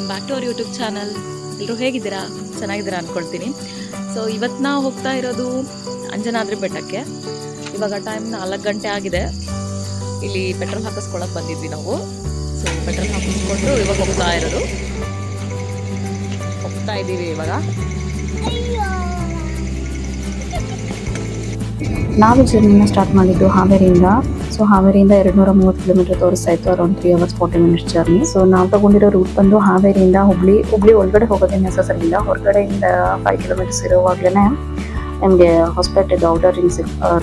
Welcome back to our YouTube channel. ಎಲ್ಲರೂ ಹೇಗಿದ್ದೀರಾ? ಚೆನ್ನಾಗಿದ್ದೀರಾ ಅಂದ್ಕೊಳ್ತೀನಿ. ಸೊ ಇವತ್ತು ನಾವು ಹೋಗ್ತಾ ಇರೋದು ಅಂಜನಾದ್ರಿ ಬೆಟ್ಟಕ್ಕೆ. ಇವಾಗ ಟೈಮ್ 4 ಗಂಟೆ ಆಗಿದೆ. ಇಲ್ಲಿ ಪೆಟ್ರೋಲ್ ಹಾಕಿಸ್ಕೊಳಕ್ಕೆ ಬಂದಿದ್ವಿ ನಾವು. ಸೊ ಪೆಟ್ರೋಲ್ ಹಾಕಿಸ್ಕೊಂಡು ಇವಾಗ ಹೋಗ್ತಾ ಇದ್ದೀವಿ ಇವಾಗ. ನಾವು ಜರ್ನಿನ ಸ್ಟಾರ್ಟ್ ಮಾಡಿದ್ದು ಹಾವೇರಿಯಿಂದ. ಸೊ ಹಾವೇರಿಯಿಂದ 230 ಕಿಲೋಮೀಟರ್ ತೋರಿಸ್ತಾ ಇತ್ತು, around 3 hours 40 minutes journey. So ನಾವು ತಗೊಂಡಿರೋ ರೂಟ್ ಬಂದು ಹಾವೇರಿಯಿಂದ ಹುಬ್ಳಿ ಒಳಗಡೆ ಹೋಗೋದೇನು ನೆಸಸರಿ ಇಲ್ಲ. ಹೊರಗಡೆಯಿಂದ 5 kilometers ಇರೋವಾಗಲೇ ನಮಗೆ ಹೊಸಪೇಟೆದು ಔಟರ್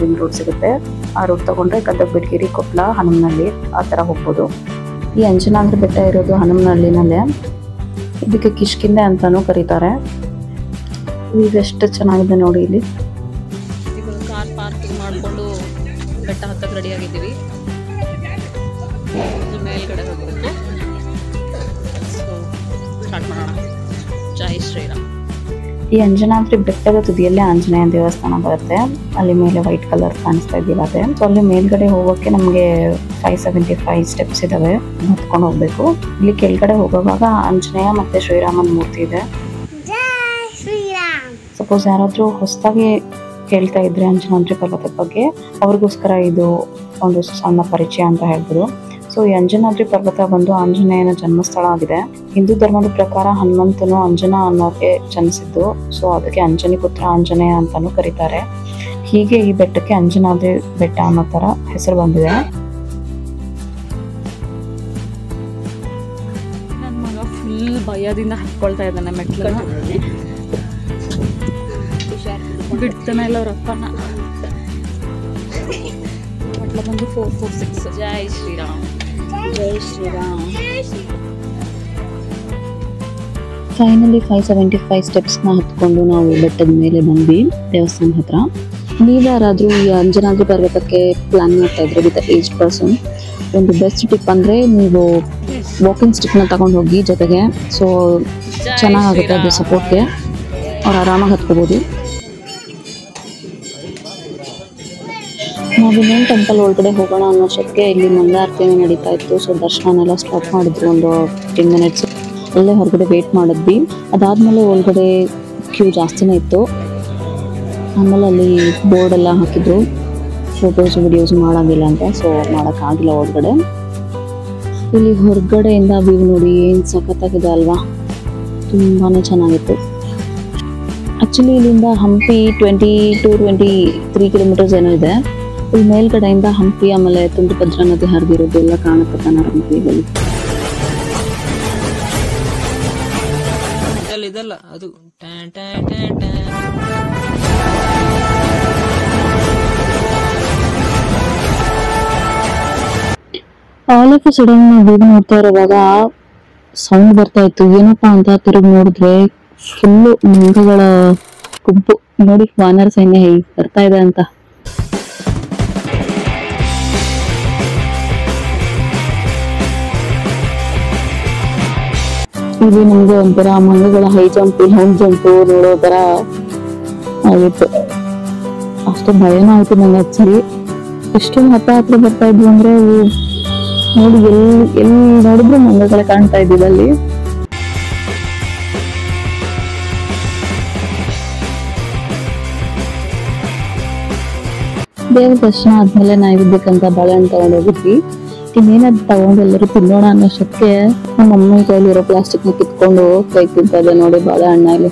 ರಿಂಗ್ ರೋಡ್ ಸಿಗುತ್ತೆ. ಆ ರೂಟ್ ತಗೊಂಡ್ರೆ ಗದಗ, ಬೆಟಗೇರಿ, ಕೊಪ್ಪಳ, ಹನುಮನಹಳ್ಳಿ ಆ ಥರ ಹೋಗ್ಬೋದು. ಈ ಅಂಜನಾದ್ರಿ ಬೆಟ್ಟ ಇರೋದು ಹನುಮನಹಳ್ಳಿನಲ್ಲೇ. ಇದಕ್ಕೆ ಕಿಷ್ಕಿಂದೆ ಅಂತಾನೂ ಕರೀತಾರೆ. ಇದೆಷ್ಟು ಚೆನ್ನಾಗಿದೆ ನೋಡಿ. ಇಲ್ಲಿ ಕಾರ್ ಪಾರ್ಕಿಂಗ್ ಮಾಡಿಕೊಂಡು ಬೆಟ್ಟ ಹತ್ತಕ್ಕೆ ರೆಡಿ ಆಗಿದ್ದೀವಿ. ಮೇಲ್ಗಡೆ ಹೋಗಬೇಕು. ಸೊ ಸ್ಟಾರ್ಟ್ ಮಾಡೋಣ. ಜೈ ಶ್ರೀರಾಮ್. ಈ ಅಂಜನಾದ್ರಿ ಬೆಟ್ಟದ ತುದಿಯಲ್ಲೇ ಆಂಜನೇಯ ದೇವಸ್ಥಾನ ಬರುತ್ತೆ. ಅಲ್ಲಿ ಮೇಲೆ ವೈಟ್ ಕಲರ್ ಕಾಣಿಸ್ತಾ ಇದ್ದಿಲ್ಲ ಅದೇ. ಸೊ ಅಲ್ಲಿ ಮೇಲ್ಗಡೆ ಹೋಗೋಕ್ಕೆ ನಮಗೆ 575 ಸ್ಟೆಪ್ಸ್ ಇದಾವೆ, ಹತ್ಕೊಂಡು ಹೋಗ್ಬೇಕು. ಇಲ್ಲಿ ಕೆಳಗಡೆ ಹೋಗುವಾಗ ಆಂಜನೇಯ ಮತ್ತೆ ಶ್ರೀರಾಮನ ಮೂರ್ತಿ ಇದೆ. ಸಪೋಸ್ ಯಾರಾದ್ರೂ ಹೊಸದಾಗಿ ಕೇಳ್ತಾ ಇದ್ರೆ ಅಂಜನಾದ್ರಿ ಪರ್ವತದ ಬಗ್ಗೆ, ಅವ್ರಿಗೋಸ್ಕರ ಇದು ಒಂದು ಸಣ್ಣ ಪರಿಚಯ ಅಂತ ಹೇಳ್ಬೋದು. ಸೊ ಈ ಅಂಜನಾದ್ರಿ ಪರ್ವತ ಬಂದು ಆಂಜನೇಯನ ಜನ್ಮಸ್ಥಳ ಆಗಿದೆ. ಹಿಂದೂ ಧರ್ಮದ ಪ್ರಕಾರ ಹನುಮಂತನು ಅಂಜನಾ ಅನ್ನೋಕೆ ಜನಿಸಿದ್ದು. ಸೊ ಅದಕ್ಕೆ ಅಂಜನಿ ಪುತ್ರ ಆಂಜನೇಯ ಅಂತಾನೂ ಕರೀತಾರೆ. ಹೀಗೆ ಈ ಬೆಟ್ಟಕ್ಕೆ ಅಂಜನಾದ್ರಿ ಬೆಟ್ಟ ಅನ್ನೋ ತರ ಹೆಸರು ಬಂದಿದೆ. ನನ್ನ ಮಗ ಫುಲ್ ಭಯದಿಂದ ಹತ್ಕೊಳ್ತಾ ಇದ್ದಾನೆ ಮೆಟ್ಲನ್ನ. ಬಿಡ್ತಾನೆ ಇಲ್ಲ ಅವ್ರ ಅಪ್ಪನ. ಮೆಟ್ಲ ಬಂದು 446. ಜೈ ಶ್ರೀರಾಮ್. ಜೈ ಶ್ರೀರಾಮ್. ಫೈನಲಿ 575 ಸ್ಟೆಪ್ಸ್ನ ಹತ್ಕೊಂಡು ನಾವು ಬೆಟ್ಟದ ಮೇಲೆ ಬಂದ್ವಿ ದೇವಸ್ಥಾನ ಹತ್ರ. ನೀವ್ಯಾರಾದ್ರೂ ಈ ಅಂಜನಾದ್ರಿ ಪರ್ವತಕ್ಕೆ ಪ್ಲಾನ್ ಮಾಡ್ತಾ ಇದ್ರೆ ವಿತ್ ಏಜ್ಡ್ ಪರ್ಸನ್, ಒಂದು ಬೆಸ್ಟ್ ಟಿಪ್ ಅಂದರೆ ನೀವು ವಾಕಿಂಗ್ ಸ್ಟಿಕ್ನ ತಗೊಂಡು ಹೋಗಿ ಜೊತೆಗೆ. ಸೊ ಚೆನ್ನಾಗುತ್ತೆ ಅದು ಸಪೋರ್ಟ್ಗೆ. ಅವ್ರು ಆರಾಮಾಗಿ ಹತ್ಕೋಬೋದು. ನಾವಿನ್ನೇನು ಟೆಂಪಲ್ ಒಳಗಡೆ ಹೋಗೋಣ ಅನ್ನೋಷ್ಟಕ್ಕೆ ಇಲ್ಲಿ ಮಂಗಳಾರತಿ ನಡೀತಾ ಇತ್ತು. ಸೊ ದರ್ಶನನೆಲ್ಲ ಸ್ಟಾಪ್ ಮಾಡಿದ್ರು ಒಂದು 10 minutes. ಅಲ್ಲೇ ಹೊರಗಡೆ ವೇಟ್ ಮಾಡಿದ್ವಿ. ಅದಾದಮೇಲೆ ಒಳಗಡೆ ಕ್ಯೂ ಜಾಸ್ತಿನೇ ಇತ್ತು. ಆಮೇಲೆ ಅಲ್ಲಿ ಬೋರ್ಡ್ ಎಲ್ಲ ಹಾಕಿದ್ರು, ಫೋಟೋಸ್ ವಿಡಿಯೋಸ್ ಮಾಡೋಂಗಿಲ್ಲ ಅಂತ. ಸೊ ಮಾಡೋಕ್ಕಾಗಿಲ್ಲ ಒಳಗಡೆ. ಇಲ್ಲಿ ಹೊರಗಡೆಯಿಂದ ವ್ಯೂ ನೋಡಿ ಏನು ಸಖತ್ತಾಗಿದೆ ಅಲ್ವಾ, ತುಂಬಾ ಚೆನ್ನಾಗಿತ್ತು. ಆ್ಯಕ್ಚುಲಿ ಇಲ್ಲಿಂದ ಹಂಪಿ 20 to 23 kilometers ಏನೋ ಇದೆ. ಇಲ್ಲಿ ಮೇಲ್ಗಡೆಯಿಂದ ಹಂಪಿ ಆಮೇಲೆ ತುಂಗಭದ್ರಾ ನದಿ ಹರಿದಿರೋದು ಎಲ್ಲ ಕಾಣುತ್ತೆ ಹಂಪಿಯಲ್ಲಿ. ಇದಲ್ಲ ಅದು ಆಲ್ ಆಫ್ ಸಡನ್ ನಾವು ನೋಡ್ತಾ ಇರುವಾಗ ಸೌಂಡ್ ಬರ್ತಾ ಇತ್ತು. ಏನಪ್ಪಾ ಅಂತ ತಿರುಗಿ ನೋಡಿದ್ರೆ ಫುಲ್ಲು ಮಂಗಗಳ ಗುಂಪು. ನೋಡಿ ವಾನರ ಸೈನ್ಯ ಹೇಗೆ ಬರ್ತಾ ಇದೆ ಅಂತ. ಇಲ್ಲಿ ನಮ್ಗೆ ಒಂಥರ ಮಂಗಗಳ ಹೈ ಜಂಪ್, ಲಾಂಗ್ ಜಂಪ್ ನೋಡೋ ತರ ಆಗಿತ್ತು. ಅಷ್ಟು ಭಯನೂ ಆಯ್ತು ನಂಗೆ ಆಕ್ಚುಲಿ. ಎಷ್ಟು ಹತ್ರ ಬರ್ತಾ ಇದ್ವಿ ಅಂದ್ರೆ ನೋಡಿ ಎಲ್ಲಿ ನೋಡಿದ್ರು ಮಂಗಗಳೇ ಕಾಣ್ತಾ ಇದ್ದಿದ್ದು ಅಲ್ಲಿ. ದೇವ್ರ ದರ್ಶನ ಆದ್ಮೇಲೆ ನೈವೇದ್ಯಕ್ಕಂತ ಬಾಳೆಹಣ್ಣು ತಗೊಂಡು ಹೋಗಿದ್ವಿ. ಇನ್ನೇನದು ತಗೊಂಡು ಎಲ್ಲರೂ ತಿನ್ನೋಣ ಅನ್ನೋಷ್ಟಕ್ಕೆ ನಮ್ಮ ಮಮ್ಮಿ ಕೈಲಿರೋ ಪ್ಲಾಸ್ಟಿಕ್ನ ಕಿತ್ಕೊಂಡು ಕೈ ತಿಂತಾ ಇದೆ ನೋಡಿ ಬಾಳೆಹಣ್ಣಲ್ಲಿ.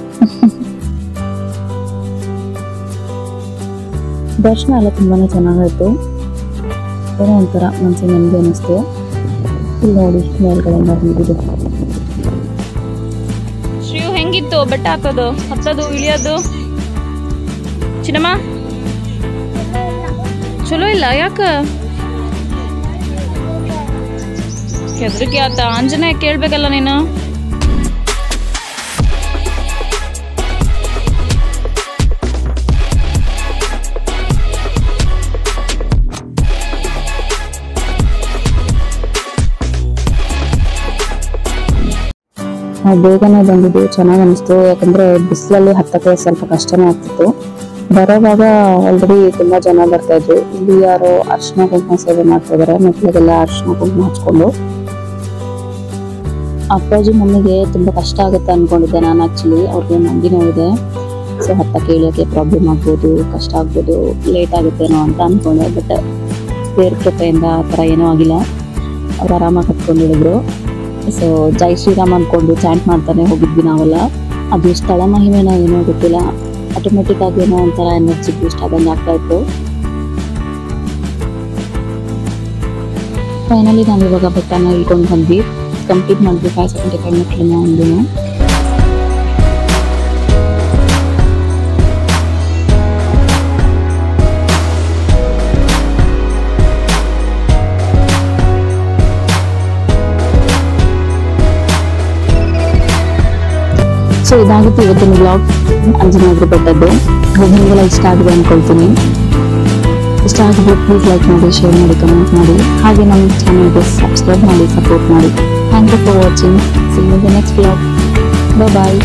ದರ್ಶನ ಎಲ್ಲ ತುಂಬಾನೇ ಚೆನ್ನಾಗಾಯ್ತು. ಏನೋ ಒಂಥರ ಮನ್ಸಿಗೆ ನೆಮ್ಮದಿ ಅನ್ನಿಸ್ತು. ಇಲ್ಲಿ ನೋಡಿ ಮೇಲ್ಗಡೆ ಬಂದಿದ್ದು. ಶ್ರೀಯು ಹೆಂಗಿತ್ತು ಬೆಟ್ಟ ಹತ್ತೋದು ಇಳಿಯೋದು? ಚಿನ್ನಮ್ಮ ಚಲೋ ಇಲ್ಲ, ಯಾಕ ಹೆದರಿಕೆ ಆತ? ಆಂಜನೇಯ ಕೇಳ್ಬೇಕಲ್ಲ ನೀನು. ಬೇಗನೆ ಬಂದಿದ್ದು ಚೆನ್ನಾಗಿ ಅನಿಸ್ತು. ಯಾಕಂದ್ರೆ ಬಿಸಿಲಲ್ಲಿ ಹತ್ತಕ್ಕೆ ಸ್ವಲ್ಪ ಕಷ್ಟನೇ ಆಗ್ತಿತ್ತು. ಬರೋವಾಗ ಆಲ್ರೆಡಿ ತುಂಬಾ ಜನ ಬರ್ತಾ ಇದ್ರು. ಇಲ್ಲಿ ಯಾರೋ ಅರ್ಶಿನ ಕುಂಕುಮ ಸೇವೆ ಮಾಡ್ತಾ ಇದಾರೆ. ಮೆಟ್ಲಿಗೆಲ್ಲ ಅರ್ಶಿನ ಕುಂಕುಮ ಹಚ್ಕೊಂಡು ಅಪ್ಪಾಜಿ ಮಮ್ಮಿಗೆ ತುಂಬ ಕಷ್ಟ ಆಗುತ್ತೆ ಅಂದ್ಕೊಂಡಿದ್ದೆ ನಾನು. ಆ್ಯಕ್ಚುಲಿ ಅವ್ರಿಗೆ ಮಂಡಿ ನೋವಿದೆ, ಸೊ ಹತ್ತಕ್ಕೆ ಇಳಿಯೋಕ್ಕೆ ಪ್ರಾಬ್ಲಮ್ ಆಗ್ಬೋದು, ಕಷ್ಟ ಆಗ್ಬೋದು, ಲೇಟ್ ಆಗುತ್ತೇನೋ ಅಂತ ಅಂದ್ಕೊಂಡೆ. ಬಟ್ ದೇವ್ರ ಕೃಪೆಯಿಂದ ಆ ಥರ ಏನೂ ಆಗಿಲ್ಲ. ಅವ್ರು ಆರಾಮಾಗಿ ಹತ್ಕೊಂಡಿದ್ರು. ಸೊ ಜೈ ಶ್ರೀರಾಮ್ ಅಂದ್ಕೊಂಡು ಚಾಂಟ್ ಮಾಡ್ತಾನೆ ಹೋಗಿದ್ವಿ ನಾವೆಲ್ಲ. ಅದು ಸ್ಥಳ ಮಹಿಮೆನ ಏನೋ ಗೊತ್ತಿಲ್ಲ, ಆಟೋಮೆಟಿಕ್ ಆಗಿ ಏನೋ ಒಂಥರ ಎನರ್ಜಿ ಬೂಸ್ಟ್ ಆದಂಗೆ ಆಗ್ತಾ ಇತ್ತು. ಫೈನಲಿ ನಾವು ಇವಾಗ ಬೆಟ್ಟನ ಇಳ್ಕೊಂಡು ಬಂದ್ವಿ. ಕಂಪ್ಲೀಟ್ ಮಾಡಿದ್ವಿ 575 ಮೆಟ್ಲನ್ನ ಒಂದು. ಸೊ ಇದಾಗಿತ್ತು ಇವತ್ತಿನ ಬ್ಲಾಗ್ ಅಂಜನಾದ್ರಿ ಬೆಟ್ಟದ್ದು. ನಿಮಗೆಲ್ಲ ಇಷ್ಟ ಆಗಿದೆ ಅಂದ್ಕೊಳ್ತೀನಿ. ಇಷ್ಟ ಆಗಿದ್ರೆ ಪ್ಲೀಸ್ ಲೈಕ್ ಮಾಡಿ, ಶೇರ್ ಮಾಡಿ, ಕಮೆಂಟ್ ಮಾಡಿ, ಹಾಗೆ ನಮ್ಮ ಚಾನಲ್ಗೆ ಸಬ್ಸ್ಕ್ರೈಬ್ ಮಾಡಿ, ಸಪೋರ್ಟ್ ಮಾಡಿ. Thank you for watching. See you in the next blog. Bye.